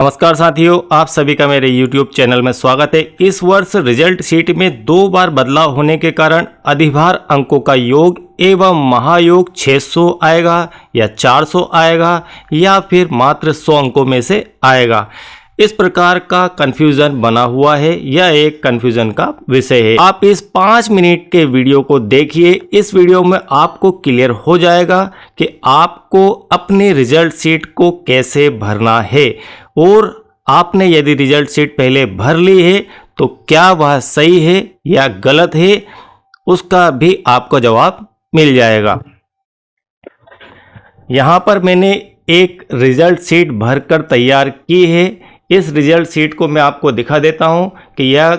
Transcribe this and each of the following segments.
नमस्कार साथियों, आप सभी का मेरे YouTube चैनल में स्वागत है। इस वर्ष रिजल्ट शीट में 2 बार बदलाव होने के कारण अधिभार अंकों का योग एवं महायोग 600 आएगा या 400 आएगा या फिर मात्र 100 अंकों में से आएगा। इस प्रकार का कंफ्यूजन बना हुआ है, यह एक कंफ्यूजन का विषय है। आप इस 5 मिनट के वीडियो को देखिए। इस वीडियो में आपको क्लियर हो जाएगा कि आपको अपने रिजल्ट शीट को कैसे भरना है और आपने यदि रिजल्ट शीट पहले भर ली है तो क्या वह सही है या गलत है, उसका भी आपको जवाब मिल जाएगा। यहाँ पर मैंने एक रिजल्ट शीट भरकर तैयार की है। इस रिजल्ट शीट को मैं आपको दिखा देता हूँ कि यह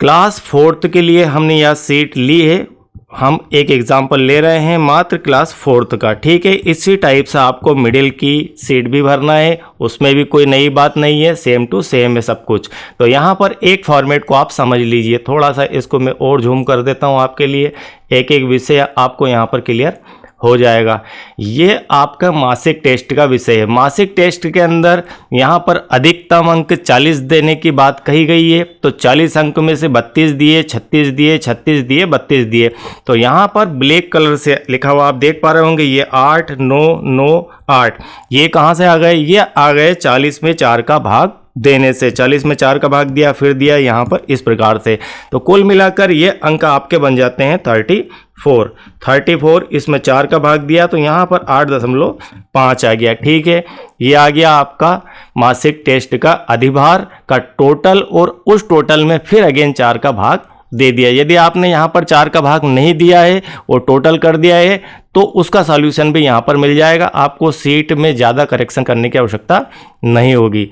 क्लास 4th के लिए हमने यह शीट ली है। हम एक एग्जाम्पल ले रहे हैं मात्र क्लास 4th का, ठीक है। इसी टाइप से आपको मिडिल की सीट भी भरना है, उसमें भी कोई नई बात नहीं है, सेम टू सेम है सब कुछ। तो यहाँ पर एक फॉर्मेट को आप समझ लीजिए। थोड़ा सा इसको मैं और जूम कर देता हूँ आपके लिए, एक एक विषय आपको यहाँ पर क्लियर हो जाएगा। ये आपका मासिक टेस्ट का विषय है। मासिक टेस्ट के अंदर यहाँ पर अधिकतम अंक 40 देने की बात कही गई है। तो 40 अंक में से 32 दिए, 36 दिए, 36 दिए, 32 दिए। तो यहाँ पर ब्लैक कलर से लिखा हुआ आप देख पा रहे होंगे, ये 8 9 9 8। ये कहाँ से आ गए? ये आ गए 40 में 4 का भाग देने से। 40 में 4 का भाग दिया, फिर दिया यहाँ पर इस प्रकार से। तो कुल मिलाकर ये अंक आपके बन जाते हैं 34। इसमें 4 का भाग दिया तो यहाँ पर 8.5 आ गया, ठीक है। ये आ गया आपका मासिक टेस्ट का अधिभार का टोटल, और उस टोटल में फिर अगेन 4 का भाग दे दिया। यदि आपने यहाँ पर 4 का भाग नहीं दिया है और टोटल कर दिया है तो उसका सॉल्यूशन भी यहाँ पर मिल जाएगा। आपको सीट में ज़्यादा करेक्शन करने की आवश्यकता नहीं होगी।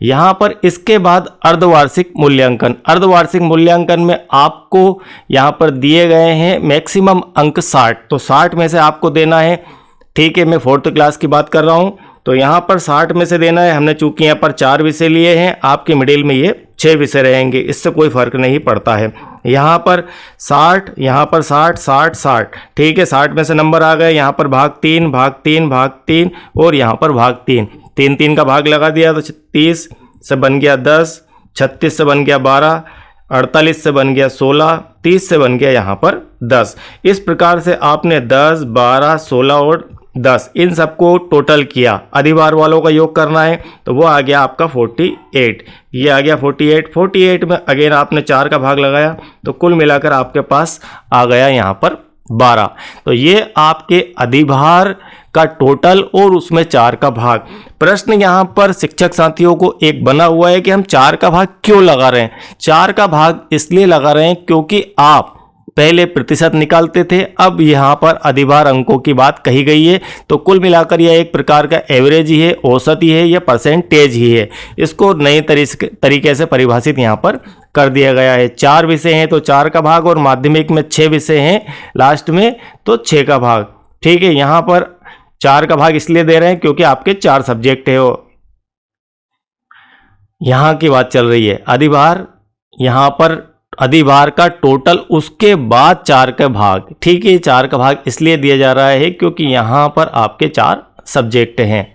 यहाँ पर इसके बाद अर्धवार्षिक मूल्यांकन। अर्धवार्षिक मूल्यांकन में आपको यहाँ पर दिए गए हैं मैक्सिमम अंक 60। तो 60 में से आपको देना है, ठीक है। मैं 4th क्लास की बात कर रहा हूँ। तो यहाँ पर 60 में से देना है। हमने चूंकि यहाँ पर 4 विषय लिए हैं, आपके मिडिल में ये 6 विषय रहेंगे, इससे कोई फर्क नहीं पड़ता है। यहाँ पर 60, यहाँ पर 60 60 60, ठीक है। 60 में से नंबर आ गए। यहाँ पर भाग 3 भाग 3 भाग 3 और यहाँ पर भाग 3 3 3 का भाग लगा दिया तो 30 से बन गया 10, 36 से बन गया 12, 48 से बन गया 16, 30 से बन गया यहाँ पर 10। इस प्रकार से आपने 10 12 16 और 10 इन सबको टोटल किया। अधिभार वालों का योग करना है तो वो आ गया आपका 48। ये आ गया 48 में अगेन आपने 4 का भाग लगाया तो कुल मिलाकर आपके पास आ गया यहाँ पर 12। तो ये आपके अधिभार का टोटल और उसमें 4 का भाग। प्रश्न यहाँ पर शिक्षक साथियों को एक बना हुआ है कि हम 4 का भाग क्यों लगा रहे हैं। 4 का भाग इसलिए लगा रहे हैं क्योंकि आप पहले प्रतिशत निकालते थे, अब यहाँ पर अधिभार अंकों की बात कही गई है। तो कुल मिलाकर यह एक प्रकार का एवरेज ही है, औसत ही है, या परसेंटेज ही है। इसको नए तरीके से परिभाषित यहाँ पर कर दिया गया है। 4 विषय हैं तो 4 का भाग, और माध्यमिक में 6 विषय हैं लास्ट में तो 6 का भाग, ठीक है। यहाँ पर 4 का भाग इसलिए दे रहे हैं क्योंकि आपके 4 सब्जेक्ट है। वो यहाँ की बात चल रही है अधिभार, यहाँ पर अधिभार का टोटल उसके बाद 4 का भाग, ठीक है। 4 का भाग इसलिए दिया जा रहा है क्योंकि यहाँ पर आपके 4 सब्जेक्ट हैं।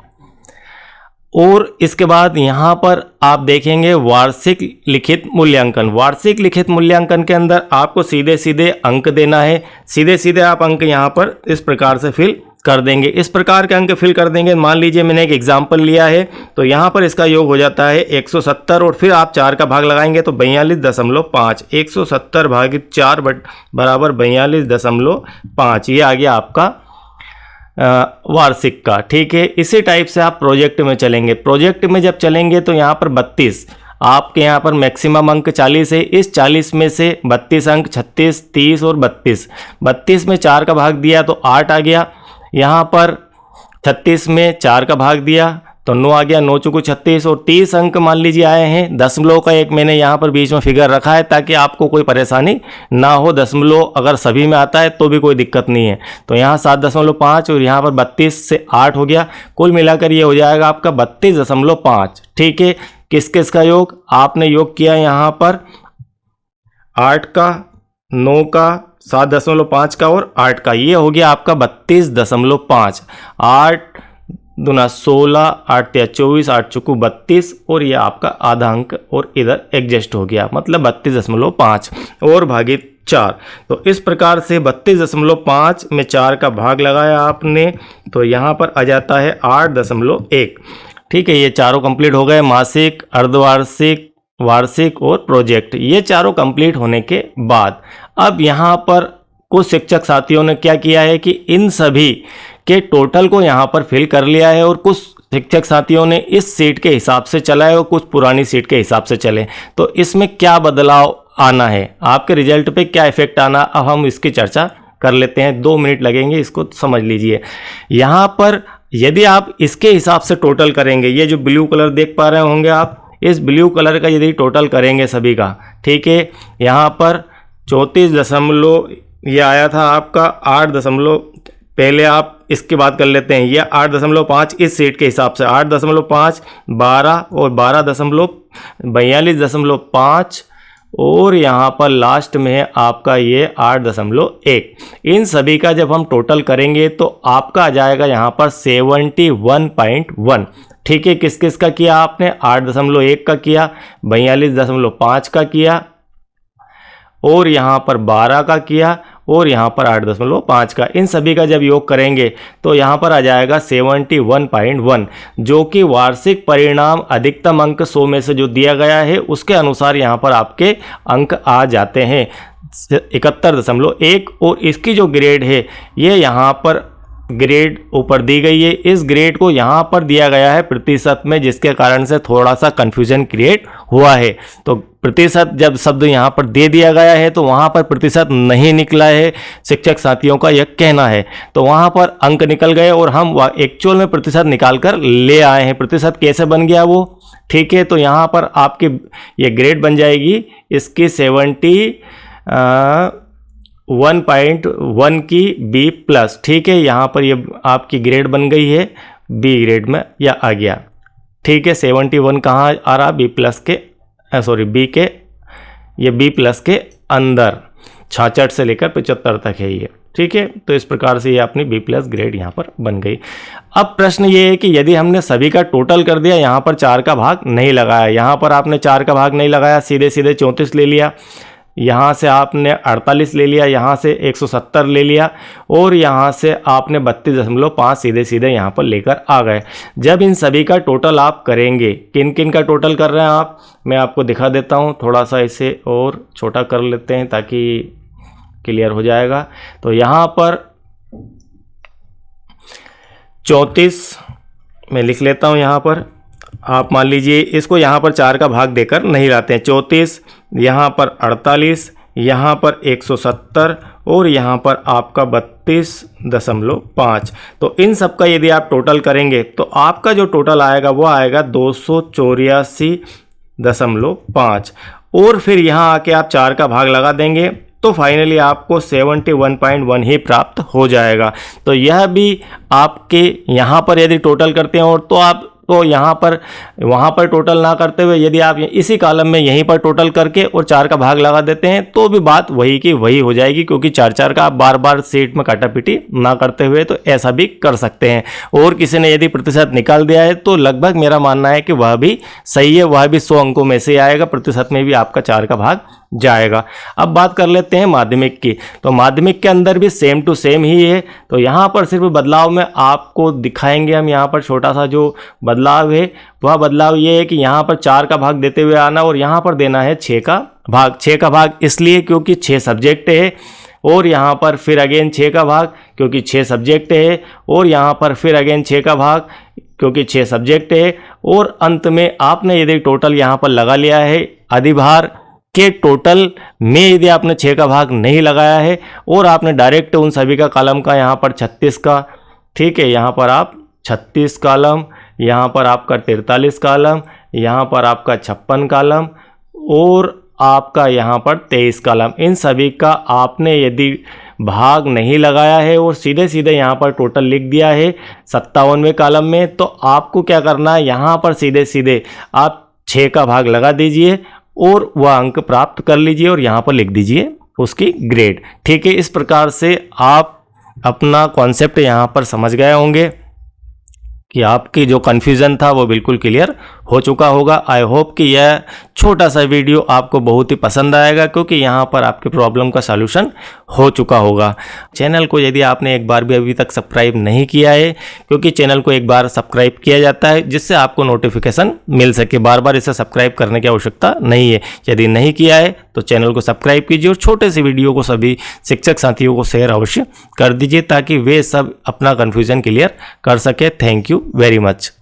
और इसके बाद यहाँ पर आप देखेंगे वार्षिक लिखित मूल्यांकन। वार्षिक लिखित मूल्यांकन के अंदर आपको सीधे सीधे अंक देना है। सीधे सीधे आप अंक यहाँ पर इस प्रकार से फिल कर देंगे। इस प्रकार के अंक फिल कर देंगे। मान लीजिए मैंने एक एग्जाम्पल लिया है तो यहाँ पर इसका योग हो जाता है 170, और फिर आप 4 का भाग लगाएंगे तो 42.5। 170 भागित 4 बराबर 42.5। ये आ गया आपका वार्षिक का, ठीक है। इसी टाइप से आप प्रोजेक्ट में चलेंगे। प्रोजेक्ट में जब चलेंगे तो यहाँ पर 32, आपके यहाँ पर मैक्सिमम अंक 40 है। इस 40 में से 32 अंक 36, 30 और 32। 32 में 4 का भाग दिया तो 8 आ गया। यहाँ पर 36 में 4 का भाग दिया तो 9 आ गया। 9 चौको 36, और 30 अंक मान लीजिए आए हैं। दशमलव का एक मैंने यहाँ पर बीच में फिगर रखा है ताकि आपको कोई परेशानी ना हो। दशमलव अगर सभी में आता है तो भी कोई दिक्कत नहीं है। तो यहाँ 7.5 और यहाँ पर 32 से 8 हो गया। कुल मिलाकर ये हो जाएगा आपका 32.5, ठीक है। किस किस का योग आपने योग किया यहाँ पर? 8 का, 9 का, 7.5 का और 8 का। ये हो गया आपका 32.5। 8 दूना 16, 8 तिया 24, 8 चौकू 32 और ये आपका आधा अंक और इधर एडजस्ट हो गया, मतलब 32.5 और भागित 4। तो इस प्रकार से 32.5 में 4 का भाग लगाया आपने तो यहाँ पर आ जाता है 8.1। ठीक है, ये चारों कंप्लीट हो गए, मासिक, अर्धवार्षिक, वार्षिक और प्रोजेक्ट, ये चारों कंप्लीट होने के बाद अब यहाँ पर कुछ शिक्षक साथियों ने क्या किया है कि इन सभी के टोटल को यहाँ पर फिल कर लिया है और कुछ शिक्षक साथियों ने इस सीट के हिसाब से चला है और कुछ पुरानी सीट के हिसाब से चले। तो इसमें क्या बदलाव आना है, आपके रिजल्ट पे क्या इफेक्ट आना, अब हम इसकी चर्चा कर लेते हैं। 2 मिनट लगेंगे, इसको समझ लीजिए। यहाँ पर यदि आप इसके हिसाब से टोटल करेंगे, ये जो ब्लू कलर देख पा रहे होंगे आप, इस ब्लू कलर का यदि टोटल करेंगे सभी का, ठीक है, यहाँ पर 34 ये आया था आपका 8 पहले आप इसकी बात कर लेते हैं, ये 8.5 इस सीट के हिसाब से 8.5, 12 और 12.42.5 और यहाँ पर लास्ट में है आपका ये 8.1। इन सभी का जब हम टोटल करेंगे तो आपका आ जाएगा यहाँ पर 71.1। ठीक है, किस किस का किया आपने, 8.1 का किया, 42.5 का किया और यहाँ पर 12 का किया और यहाँ पर 8.5 का। इन सभी का जब योग करेंगे तो यहाँ पर आ जाएगा 71.1, जो कि वार्षिक परिणाम अधिकतम अंक 100 में से जो दिया गया है उसके अनुसार यहाँ पर आपके अंक आ जाते हैं 71.1। और इसकी जो ग्रेड है ये यहाँ पर ग्रेड ऊपर दी गई है, इस ग्रेड को यहाँ पर दिया गया है प्रतिशत में, जिसके कारण से थोड़ा सा कंफ्यूजन क्रिएट हुआ है। तो प्रतिशत जब शब्द यहाँ पर दे दिया गया है तो वहाँ पर प्रतिशत नहीं निकला है, शिक्षक साथियों का यह कहना है। तो वहाँ पर अंक निकल गए और हम एक्चुअल में प्रतिशत निकाल कर ले आए हैं। प्रतिशत कैसे बन गया वो, ठीक है, तो यहाँ पर आपकी ये ग्रेड बन जाएगी इसकी 71.1 की B+। ठीक है, यहाँ पर ये आपकी ग्रेड बन गई है, B ग्रेड में यह आ गया। ठीक है, 71 कहाँ आ रहा, B+ के B के, ये B+ के अंदर 66 से लेकर 75 तक है ये। ठीक है, तो इस प्रकार से ये अपनी B+ ग्रेड यहाँ पर बन गई। अब प्रश्न ये है कि यदि हमने सभी का टोटल कर दिया, यहाँ पर 4 का भाग नहीं लगाया, यहाँ पर आपने 4 का भाग नहीं लगाया, सीधे सीधे 34 ले लिया, यहाँ से आपने 48 ले लिया, यहाँ से 170 ले लिया और यहाँ से आपने 32.5 सीधे सीधे यहाँ पर लेकर आ गए। जब इन सभी का टोटल आप करेंगे, किन किन का टोटल कर रहे हैं आप, मैं आपको दिखा देता हूँ, थोड़ा सा इसे और छोटा कर लेते हैं ताकि क्लियर हो जाएगा। तो यहाँ पर 34 मैं लिख लेता हूँ, यहाँ पर आप मान लीजिए इसको यहाँ पर 4 का भाग देकर नहीं लाते हैं, 34, यहाँ पर 48, यहाँ पर 170 और यहाँ पर आपका 32.5। तो इन सब का यदि आप टोटल करेंगे तो आपका जो टोटल आएगा वो आएगा 284.5 और फिर यहाँ आके आप 4 का भाग लगा देंगे तो फाइनली आपको 71.1 ही प्राप्त हो जाएगा। तो यह भी आपके यहाँ पर यदि टोटल करते हैं और तो आप तो यहाँ पर वहाँ पर टोटल ना करते हुए यदि आप इसी कॉलम में यहीं पर टोटल करके और 4 का भाग लगा देते हैं तो भी बात वही की वही हो जाएगी, क्योंकि 4 का आप बार बार सीट में काटापीटी ना करते हुए तो ऐसा भी कर सकते हैं। और किसी ने यदि प्रतिशत निकाल दिया है तो लगभग मेरा मानना है कि वह भी सही है, वह भी 100 अंकों में से आएगा, प्रतिशत में भी आपका 4 का भाग जाएगा। अब बात कर लेते हैं माध्यमिक की। तो माध्यमिक के अंदर भी सेम टू सेम ही है। तो यहाँ पर सिर्फ बदलाव में आपको दिखाएंगे हम, यहाँ पर छोटा सा जो बदलाव है वह बदलाव ये है कि यहाँ पर 4 का भाग देते हुए आना और यहाँ पर देना है 6 का भाग। 6 का भाग इसलिए क्योंकि 6 सब्जेक्ट है और यहाँ पर फिर अगेन 6 का भाग क्योंकि 6 सब्जेक्ट है और यहाँ पर फिर अगेन 6 का भाग क्योंकि 6 सब्जेक्ट है। और अंत में आपने यदि टोटल यहाँ पर लगा लिया है, अधिभार के टोटल में यदि आपने 6 का भाग नहीं लगाया है और आपने डायरेक्ट उन सभी का कॉलम का यहाँ पर 36 का, ठीक है, यहाँ पर आप 36 कॉलम, यहाँ पर आपका 43 कॉलम, यहाँ पर आपका 56 कॉलम और आपका यहाँ पर 23 कॉलम, इन सभी का आपने यदि भाग नहीं लगाया है और सीधे सीधे यहाँ पर टोटल लिख दिया है 57वें कॉलम में, तो आपको क्या करना है, यहाँ पर सीधे सीधे आप 6 का भाग लगा दीजिए और वह अंक प्राप्त कर लीजिए और यहाँ पर लिख दीजिए उसकी ग्रेड। ठीक है, इस प्रकार से आप अपना कॉन्सेप्ट यहाँ पर समझ गए होंगे। कि आपकी जो कन्फ्यूज़न था वो बिल्कुल क्लियर हो चुका होगा। आई होप कि यह छोटा सा वीडियो आपको बहुत ही पसंद आएगा, क्योंकि यहाँ पर आपके प्रॉब्लम का सॉल्यूशन हो चुका होगा। चैनल को यदि आपने एक बार भी अभी तक सब्सक्राइब नहीं किया है, क्योंकि चैनल को एक बार सब्सक्राइब किया जाता है जिससे आपको नोटिफिकेशन मिल सके, बार बार इसे सब्सक्राइब करने की आवश्यकता नहीं है। यदि नहीं किया है तो चैनल को सब्सक्राइब कीजिए और छोटे से वीडियो को सभी शिक्षक साथियों को शेयर अवश्य कर दीजिए, ताकि वे सब अपना कन्फ्यूज़न क्लियर कर सके। Thank you very much.